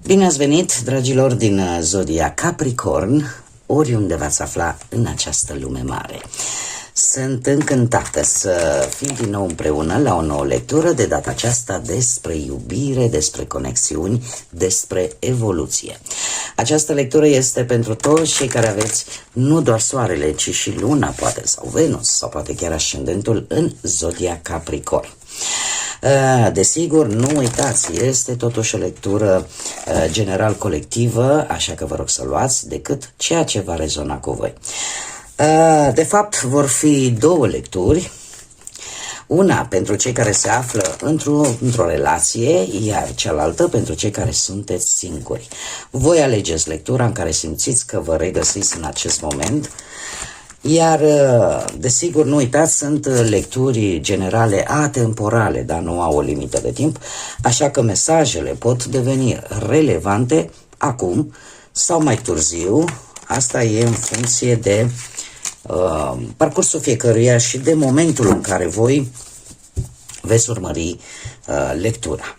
Bine ați venit, dragilor din Zodia Capricorn, oriunde v-ați afla în această lume mare. Sunt încântată să fim din nou împreună la o nouă lectură, de data aceasta despre iubire, despre conexiuni, despre evoluție. Această lectură este pentru toți cei care aveți nu doar soarele, ci și luna, poate, sau Venus, sau poate chiar ascendentul în Zodia Capricorn. Desigur, nu uitați, este totuși o lectură general colectivă, așa că vă rog să luați decât ceea ce va rezona cu voi. De fapt, vor fi două lecturi, una pentru cei care se află într-o relație, iar cealaltă pentru cei care sunteți singuri. Voi alegeți lectura în care simțiți că vă regăsiți în acest moment. Iar, desigur, nu uitați, sunt lecturi generale atemporale, dar nu au o limită de timp, așa că mesajele pot deveni relevante acum sau mai târziu. Asta e în funcție de parcursul fiecăruia și de momentul în care voi veți urmări lectura.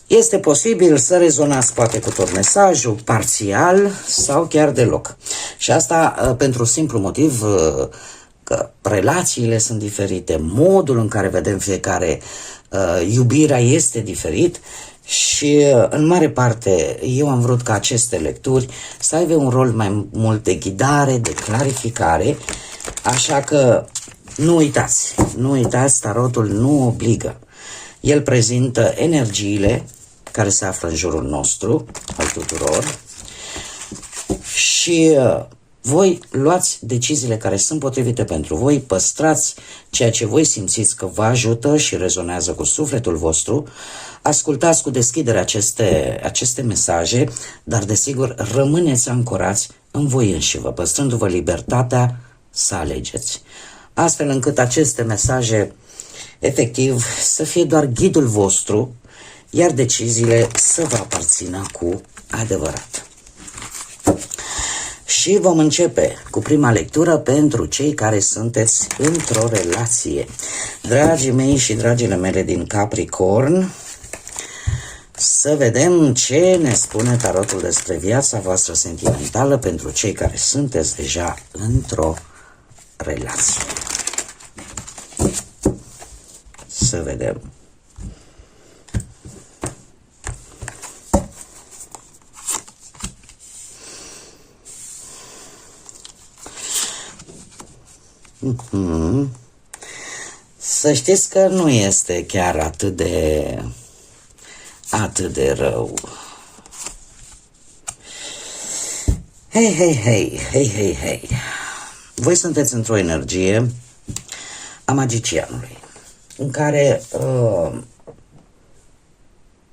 Este posibil să rezonați poate cu tot mesajul, parțial sau chiar deloc. Și asta pentru simplu motiv că relațiile sunt diferite, modul în care vedem fiecare iubirea este diferit și în mare parte eu am vrut ca aceste lecturi să aibă un rol mai mult de ghidare, de clarificare, așa că nu uitați, tarotul nu obligă. El prezintă energiile care se află în jurul nostru, al tuturor, și voi luați deciziile care sunt potrivite pentru voi, păstrați ceea ce voi simțiți că vă ajută și rezonează cu sufletul vostru, ascultați cu deschidere aceste mesaje, dar desigur rămâneți ancorați în voi înșivă, păstrându-vă libertatea să alegeți, astfel încât aceste mesaje efectiv să fie doar ghidul vostru, iar deciziile să vă aparțină cu adevărat. Și vom începe cu prima lectură pentru cei care sunteți într-o relație. Dragii mei și dragile mele din Capricorn, să vedem ce ne spune tarotul despre viața voastră sentimentală pentru cei care sunteți deja într-o relație. Să vedem. Să știți că nu este chiar atât de rău. Hei. Voi sunteți într-o energie a magicianului, în care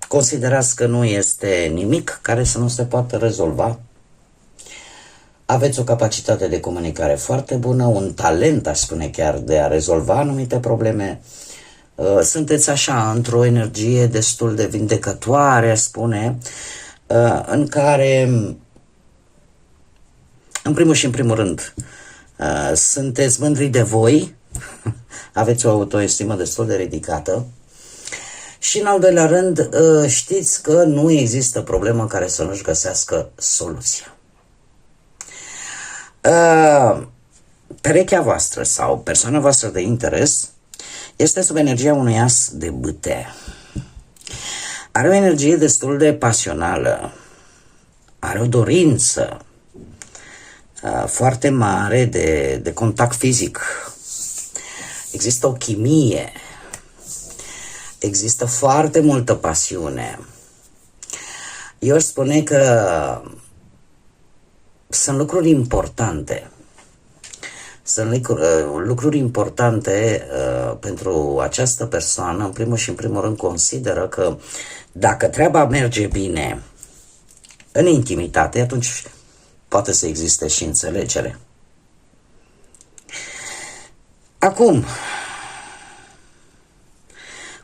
considerați că nu este nimic care să nu se poată rezolva. Aveți o capacitate de comunicare foarte bună, un talent, aș spune chiar, de a rezolva anumite probleme. Sunteți așa într-o energie destul de vindecătoare, aș spune, în care, în primul și în primul rând, sunteți mândri de voi, aveți o autoestimă destul de ridicată și, în al doilea rând, știți că nu există problemă care să nu-și găsească soluția. Perechea voastră sau persoana voastră de interes este sub energia unui as de bâte. Are o energie destul de pasională, are o dorință foarte mare de contact fizic. Există o chimie, există foarte multă pasiune. Eu aș spune că sunt lucruri importante. Sunt lucruri importante pentru această persoană. În primul și în primul rând consideră că dacă treaba merge bine în intimitate, atunci poate să existe și înțelegere. Acum,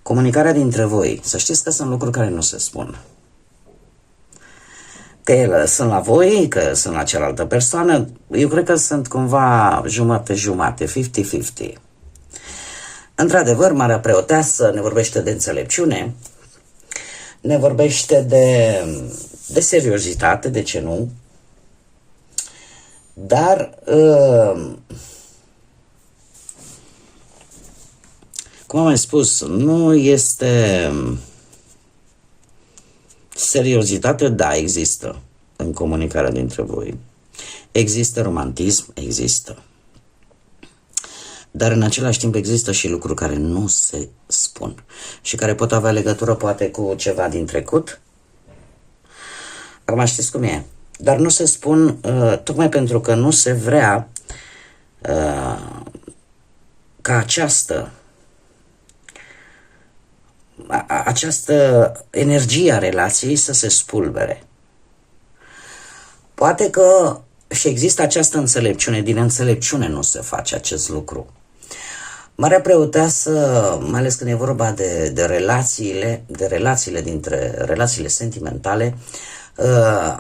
comunicarea dintre voi. Să știți că sunt lucruri care nu se spun. Că ele sunt la voi, că sunt la cealaltă persoană, eu cred că sunt cumva jumate-jumate, 50-50. Într-adevăr, Marea Preoteasă ne vorbește de înțelepciune, ne vorbește de seriozitate, de ce nu, dar cum am mai spus, nu este seriozitate, da, există în comunicarea dintre voi. Există romantism, există. Dar în același timp există și lucruri care nu se spun și care pot avea legătură poate cu ceva din trecut. Acum știți cum e. Dar nu se spun tocmai pentru că nu se vrea ca această energie a relației să se spulbere. Poate că și există această înțelepciune, din înțelepciune nu se face acest lucru. Marea Preoteasă, mai ales când e vorba de relațiile sentimentale,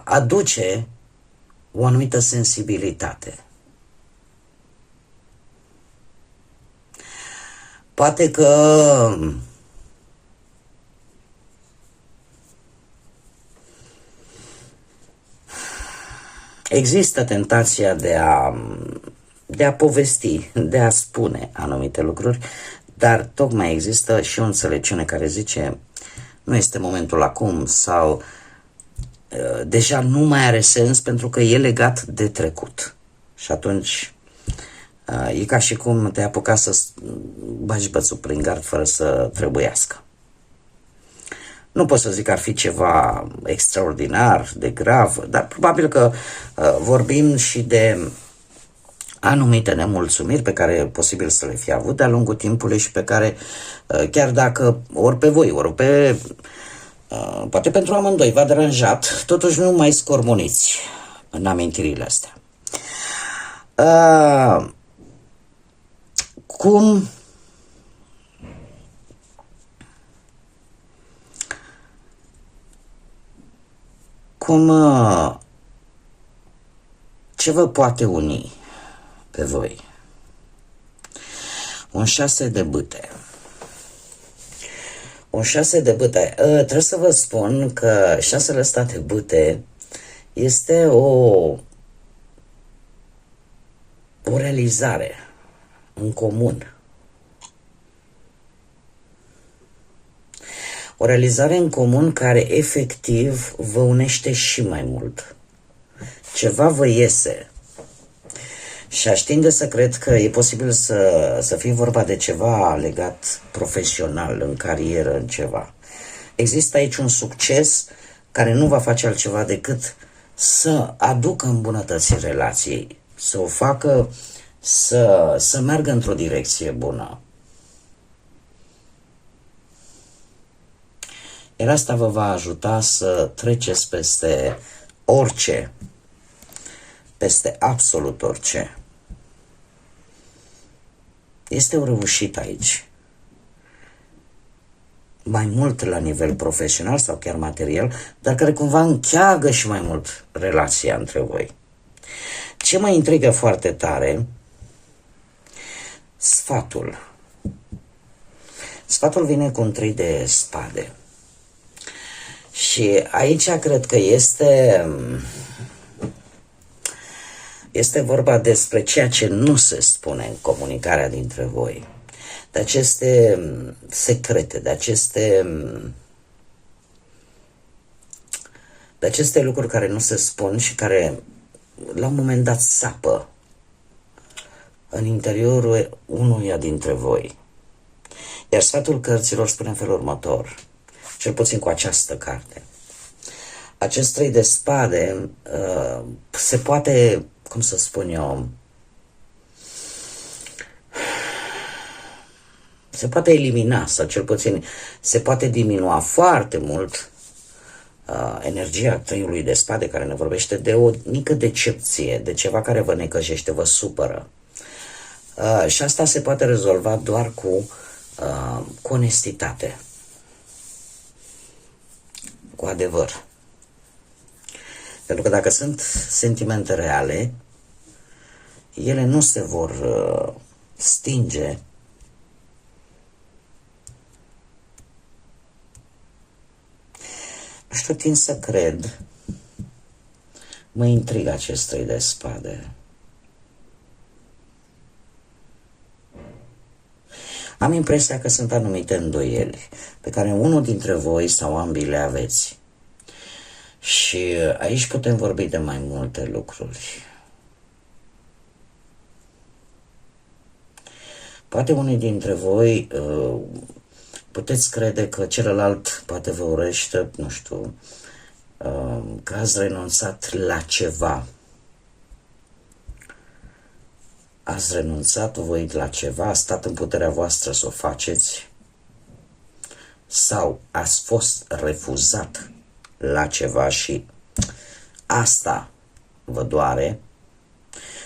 aduce o anumită sensibilitate. Poate că există tentația de a povesti, de a spune anumite lucruri, dar tocmai există și o înțelepciune care zice nu este momentul acum sau deja nu mai are sens pentru că e legat de trecut. Și atunci e ca și cum te-ai apucat să bagi bățul prin gard fără să trebuiască. Nu pot să zic că ar fi ceva extraordinar, de grav, dar probabil că vorbim și de anumite nemulțumiri pe care e posibil să le fi avut de-a lungul timpului și pe care, chiar dacă ori pe voi, ori pe poate pentru amândoi v-a deranjat, totuși nu mai scormoniți în amintirile astea. Ce vă poate uni pe voi? Un 6 de bâte. Un 6 de bâte. Trebuie să vă spun că 6-le ăsta de bâte este o realizare în comun. O realizare în comun care efectiv vă unește și mai mult. Ceva vă iese. Și aș tinde să cred că e posibil să fie vorba de ceva legat profesional, în carieră, în ceva. Există aici un succes care nu va face altceva decât să aducă îmbunătățiri relației, să o facă să meargă într-o direcție bună. Iar asta vă va ajuta să treceți peste orice, peste absolut orice. Este o reușită aici. Mai mult la nivel profesional sau chiar material, dar care cumva încheagă și mai mult relația între voi. Ce mă intrigă foarte tare, sfatul. Sfatul vine cu un 3 de spade. Și aici cred că este vorba despre ceea ce nu se spune în comunicarea dintre voi. De aceste secrete, de aceste lucruri care nu se spun și care la un moment dat sapă în interiorul unuia dintre voi. Iar sfatul cărților spune în felul următor, cel puțin cu această carte. Acest 3 de spade se poate, cum să spun eu, se poate elimina sau cel puțin se poate diminua foarte mult energia 3-ului de spade care ne vorbește de o mică decepție, de ceva care vă necăjește, vă supără. Și asta se poate rezolva doar cu onestitate, cu adevăr. Pentru că dacă sunt sentimente reale, ele nu se vor stinge știu, tind să cred, mă intrigă acest 3 de spade. Am impresia că sunt anumite îndoieli pe care unul dintre voi sau ambii le aveți. Și aici putem vorbi de mai multe lucruri. Poate unii dintre voi puteți crede că celălalt poate vă urăște, nu știu, că ați renunțat la ceva. Ați renunțat voi la ceva, a stat în puterea voastră să o faceți, sau ați fost refuzat la ceva și asta vă doare.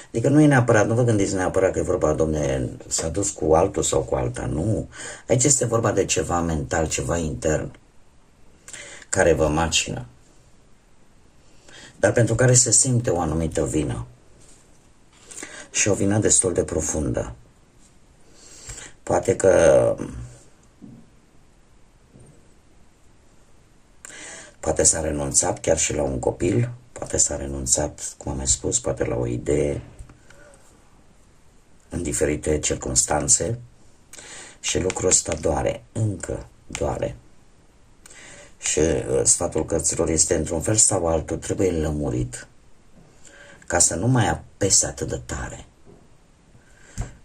Adică nu e neapărat, nu vă gândiți neapărat că e vorba, domne, s-a dus cu altul sau cu alta, nu. Aici este vorba de ceva mental, ceva intern, care vă macină, dar pentru care se simte o anumită vină. Și o vină destul de profundă. Poate că poate s-a renunțat chiar și la un copil, poate s-a renunțat, cum am mai spus, poate la o idee, în diferite circunstanțe, și lucrul ăsta doare, încă doare. Și sfatul cărților este, într-un fel sau altul, trebuie lămurit, ca să nu mai apese atât de tare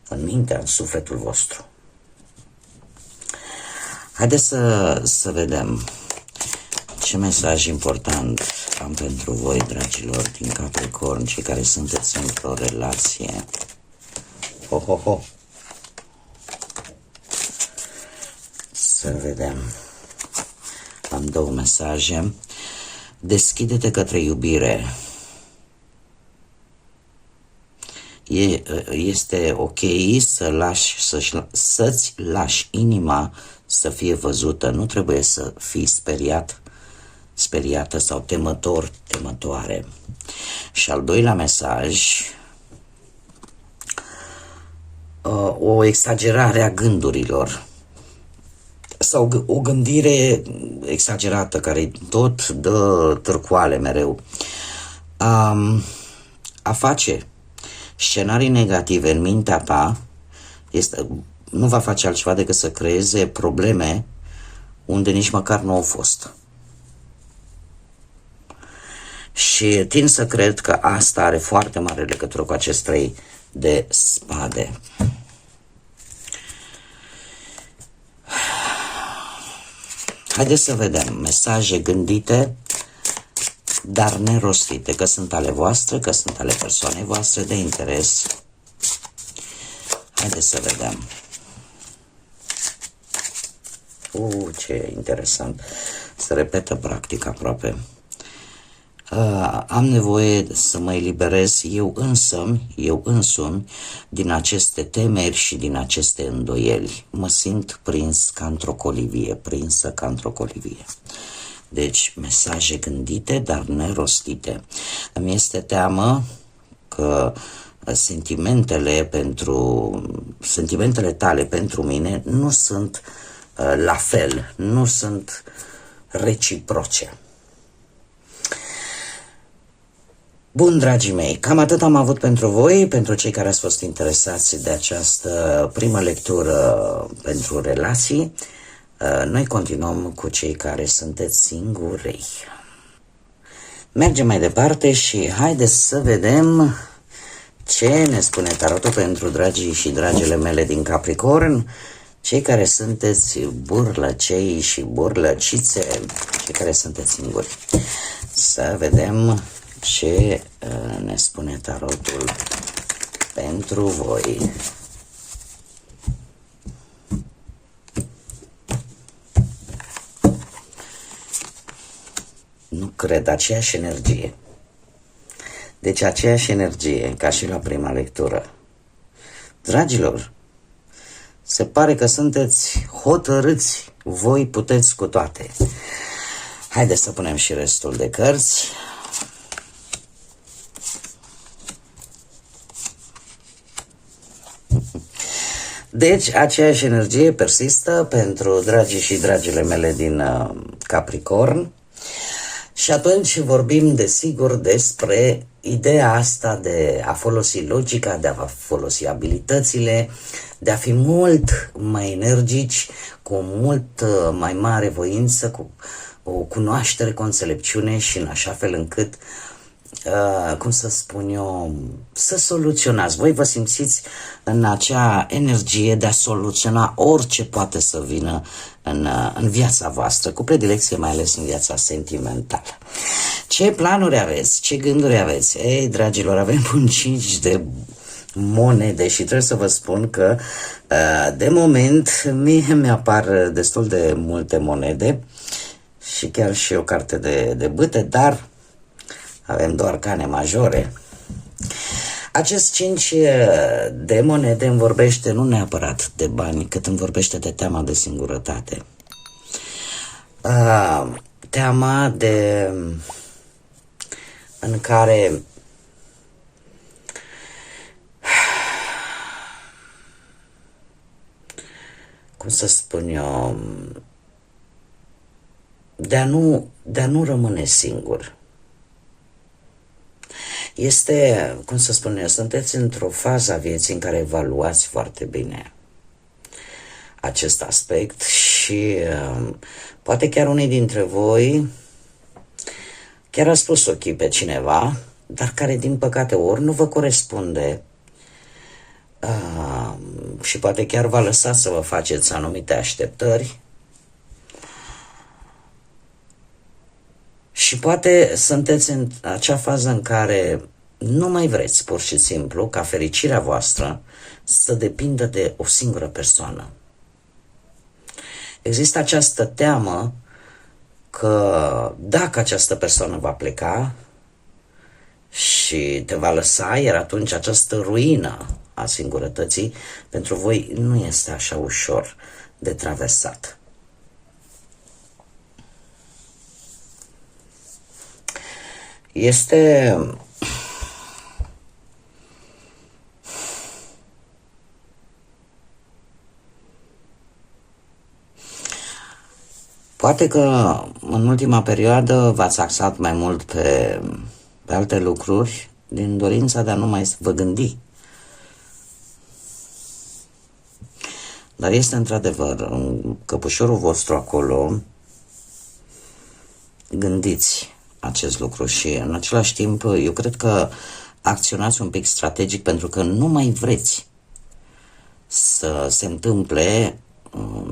în mintea, în sufletul vostru. Haideți să vedem ce mesaj important am pentru voi, dragilor din Capricorn, cei care sunteți într-o relație. Ho, ho, ho. Să vedem. Am două mesaje. Deschide-te către iubire. Este ok să-ți lași inima să fie văzută. Nu trebuie să fii speriată sau temătoare. Și al doilea mesaj, o exagerare a gândurilor sau o gândire exagerată care tot dă târcoale mereu. A face scenarii negative în mintea ta nu va face altceva decât să creeze probleme unde nici măcar nu au fost. Și tind să cred că asta are foarte mare legătură cu acest 3 de spade. Haideți să vedem mesaje gândite, dar nerostite, că sunt ale voastre, că sunt ale persoanei voastre de interes. Haideți să vedem. Ce interesant. Se repetă practic aproape. Am nevoie să mă eliberez eu însumi din aceste temeri și din aceste îndoieli. Mă simt prins ca într-o colivie, prinsă ca într-o colivie. Deci, mesaje gândite, dar nerostite. Îmi este teamă că sentimentele tale pentru mine nu sunt la fel, nu sunt reciproce. Bun, dragii mei, cam atât am avut pentru voi, pentru cei care ați fost interesați de această primă lectură pentru relații. Noi continuăm cu cei care sunteți singurei. Mergem mai departe și haideți să vedem ce ne spune tarotul pentru dragii și dragile mele din Capricorn, cei care sunteți burlăcei și burlăcițe, cei care sunteți singuri. Să vedem ce ne spune tarotul pentru voi. Nu cred, aceeași energie. Deci aceeași energie ca și la prima lectură. Dragilor, se pare că sunteți hotărâți, voi puteți cu toate. Haideți să punem și restul de cărți. Deci, aceeași energie persistă pentru dragii și dragile mele din Capricorn. Și atunci vorbim, desigur, despre ideea asta de a folosi logica, de a folosi abilitățile, de a fi mult mai energici, cu mult mai mare voință, cu o cunoaștere, cu o înțelepciune și în așa fel încât, cum să spun eu, să soluționați. Voi vă simțiți în acea energie de a soluționa orice poate să vină în viața voastră, cu predilecție mai ales în viața sentimentală. Ce planuri aveți? Ce gânduri aveți? Ei, dragilor, avem un 5 de monede și trebuie să vă spun că de moment mie mi-apar destul de multe monede și chiar și o carte de bâte, dar avem doar arcane majore. Acest 5 de monede îmi vorbește nu neapărat de bani, cât îmi vorbește de teama de singurătate. Teama în care cum să spun eu, de a nu rămâne singur. Este, cum să spun eu, sunteți într-o fază a vieții în care evaluați foarte bine acest aspect și poate chiar unii dintre voi chiar a spus ochii pe cineva, dar care din păcate ori nu vă corespunde și poate chiar v-a lăsat să vă faceți anumite așteptări și poate sunteți în acea fază în care nu mai vreți pur și simplu ca fericirea voastră să depindă de o singură persoană. Există această teamă că dacă această persoană va pleca și te va lăsa, iar atunci această ruină a singurătății pentru voi nu este așa ușor de traversat. Este poate că în ultima perioadă v-ați axat mai mult pe alte lucruri din dorința de a nu mai vă gândi. Dar este într-adevăr în căpușorul vostru acolo, gândiți acest lucru și în același timp eu cred că acționați un pic strategic pentru că nu mai vreți să se întâmple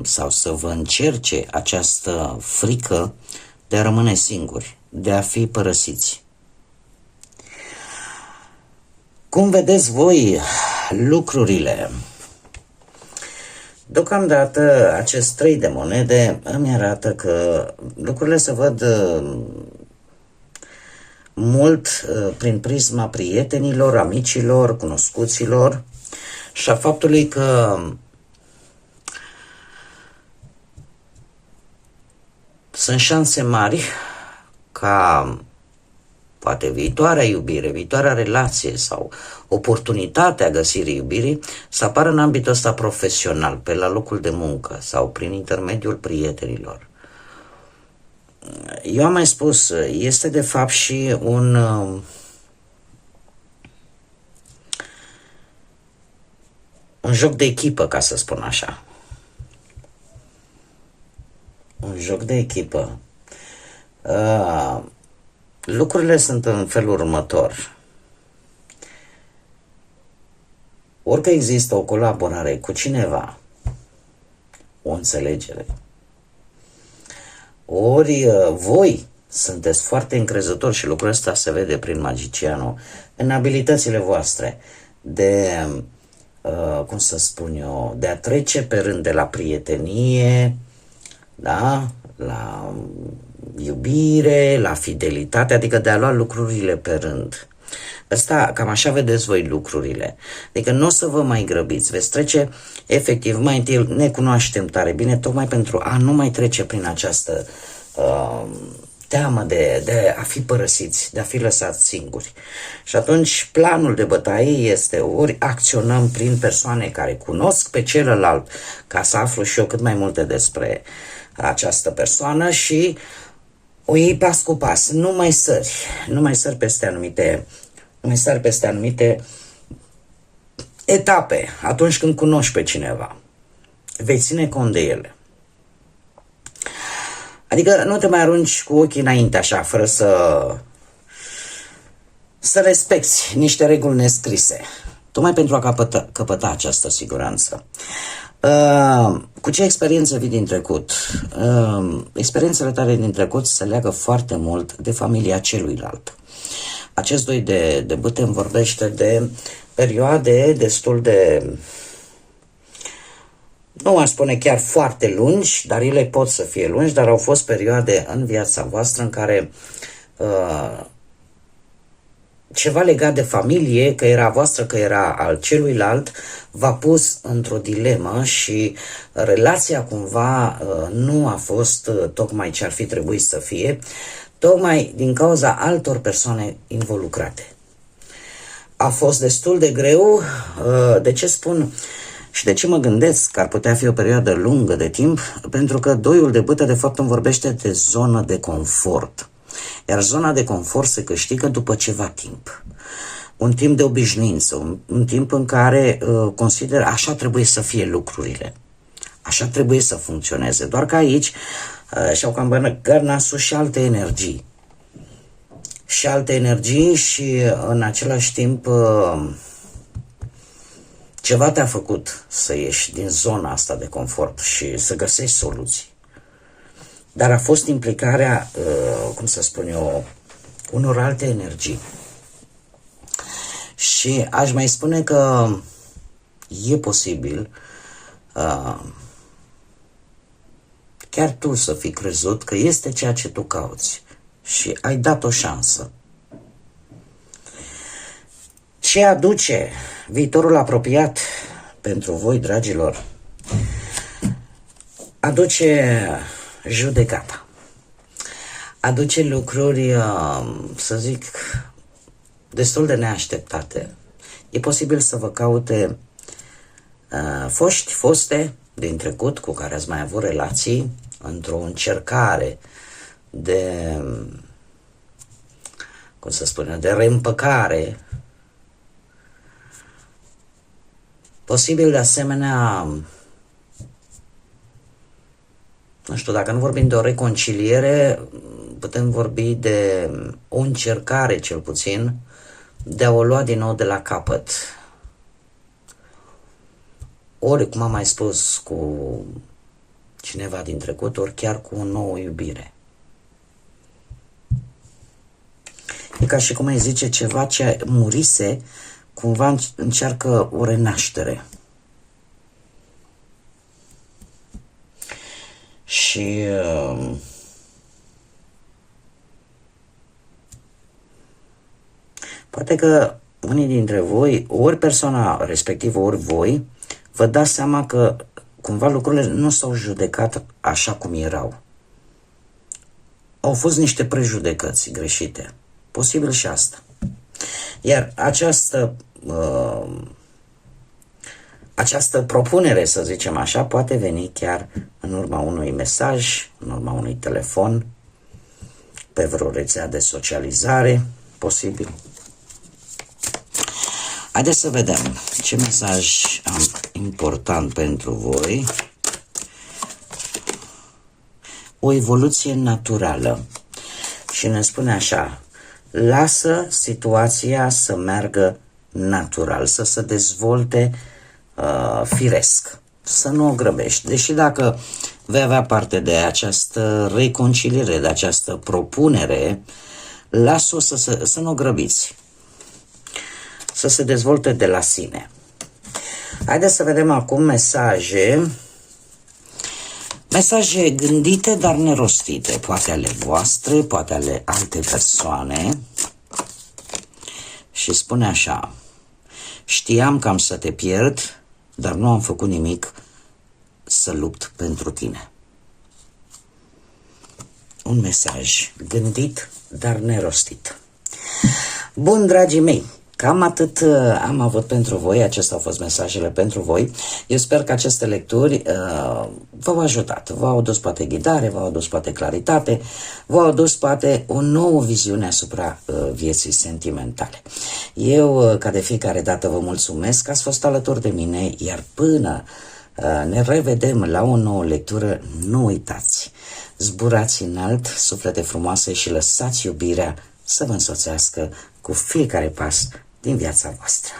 sau să vă încerce această frică de a rămâne singuri, de a fi părăsiți. Cum vedeți voi lucrurile? Deocamdată acest 3 de monede îmi arată că lucrurile se văd mult prin prisma prietenilor, amicilor, cunoscuților și a faptului că sunt șanse mari ca poate viitoarea iubire, viitoarea relație sau oportunitatea găsirii iubirii să apară în ambitul ăsta profesional, pe la locul de muncă sau prin intermediul prietenilor. Eu am mai spus, este de fapt și un joc de echipă, ca să spun așa. Un joc de echipă. Lucrurile sunt în felul următor. Orică există o colaborare cu cineva, o înțelegere, ori voi sunteți foarte încrezători și lucrul ăsta se vede prin magicianul, în abilitățile voastre de, cum să spun eu, de a trece pe rând de la prietenie, da, la iubire, la fidelitate, adică de a lua lucrurile pe rând. Asta, cam așa vedeți voi lucrurile. Adică nu o să vă mai grăbiți, veți trece efectiv, mai întâi ne cunoaștem tare bine, tocmai pentru a nu mai trece prin această teamă de a fi părăsiți, de a fi lăsați singuri. Și atunci planul de bătaie este ori acționăm prin persoane care cunosc pe celălalt, ca să aflu și eu cât mai multe despre această persoană și o iei pas cu pas, nu mai sări, nu mai sări peste anumite, nu mai sări peste anumite etape atunci când cunoști pe cineva. Vei ține cont de ele. Adică nu te mai arunci cu ochii înainte așa, fără să respecti niște reguli nescrise, tocmai pentru a căpăta această siguranță. Cu ce experiență vii din trecut? Experiențele tale din trecut se leagă foarte mult de familia celuilalt. Acest doi de bâte îmi vorbește de perioade destul de, nu aș spune chiar foarte lungi, dar ele pot să fie lungi, dar au fost perioade în viața voastră în care ceva legat de familie, că era voastră, că era al celuilalt, v-a pus într-o dilemă și relația cumva nu a fost tocmai ce ar fi trebuit să fie, tocmai din cauza altor persoane involucrate. A fost destul de greu. De ce spun și de ce mă gândesc că ar putea fi o perioadă lungă de timp? Pentru că doiul de bâtă de fapt îmi vorbește de zonă de confort. Iar zona de confort se câștigă după ceva timp. Un timp de obișnuință, un timp în care consider așa trebuie să fie lucrurile. Așa trebuie să funcționeze. Doar că aici și-au cam băgat nasul și alte energii. Și alte energii și în același timp ceva te-a făcut să ieși din zona asta de confort și să găsești soluții. Dar a fost implicarea, cum să spun eu, unor alte energii. Și aș mai spune că e posibil chiar tu să fii crezut că este ceea ce tu cauți și ai dat o șansă. Ce aduce viitorul apropiat pentru voi, dragilor? Aduce judecata. Aduce lucruri, să zic, destul de neașteptate. E posibil să vă caute foste din trecut cu care ați mai avut relații într-o încercare de, cum să spun, de reîmpăcare. Posibil de asemenea, nu știu, dacă nu vorbim de o reconciliere, putem vorbi de o încercare, cel puțin, de a o lua din nou de la capăt. Ori, cum am mai spus, cu cineva din trecut, ori chiar cu o nouă iubire. E ca și cum ai zice ceva ce murise, cumva încearcă o renaștere. Și poate că unii dintre voi, ori persoana respectivă, ori voi, vă dați seama că cumva lucrurile nu s-au judecat așa cum erau. Au fost niște prejudecăți greșite. Posibil și asta. Iar această propunere, să zicem așa, poate veni chiar în urma unui mesaj, în urma unui telefon, pe vreo rețea de socializare, posibil. Haideți să vedem ce mesaj am important pentru voi. O evoluție naturală. Și ne spune așa: lasă situația să meargă natural, să se dezvolte firesc, să nu o grăbești. Deși dacă vei avea parte de această reconciliere, de această propunere, lasă-o să nu o grăbiți, să se dezvolte de la sine. Haideți să vedem acum mesaje gândite, dar nerostite, poate ale voastre, poate ale alte persoane. Și spune așa: știam că am să te pierd, dar nu am făcut nimic să lupt pentru tine. Un mesaj gândit, dar nerostit. Bun, dragii mei, Cam atât am avut pentru voi, acestea au fost mesajele pentru voi. Eu sper că aceste lecturi v-au ajutat, v-au adus poate ghidare, v-au adus poate claritate, v-au adus poate o nouă viziune asupra vieții sentimentale. Eu, ca de fiecare dată, vă mulțumesc că ați fost alături de mine, iar până ne revedem la o nouă lectură, nu uitați, zburați înalt, suflete frumoase și lăsați iubirea să vă însoțească cu fiecare pas din viața voastră.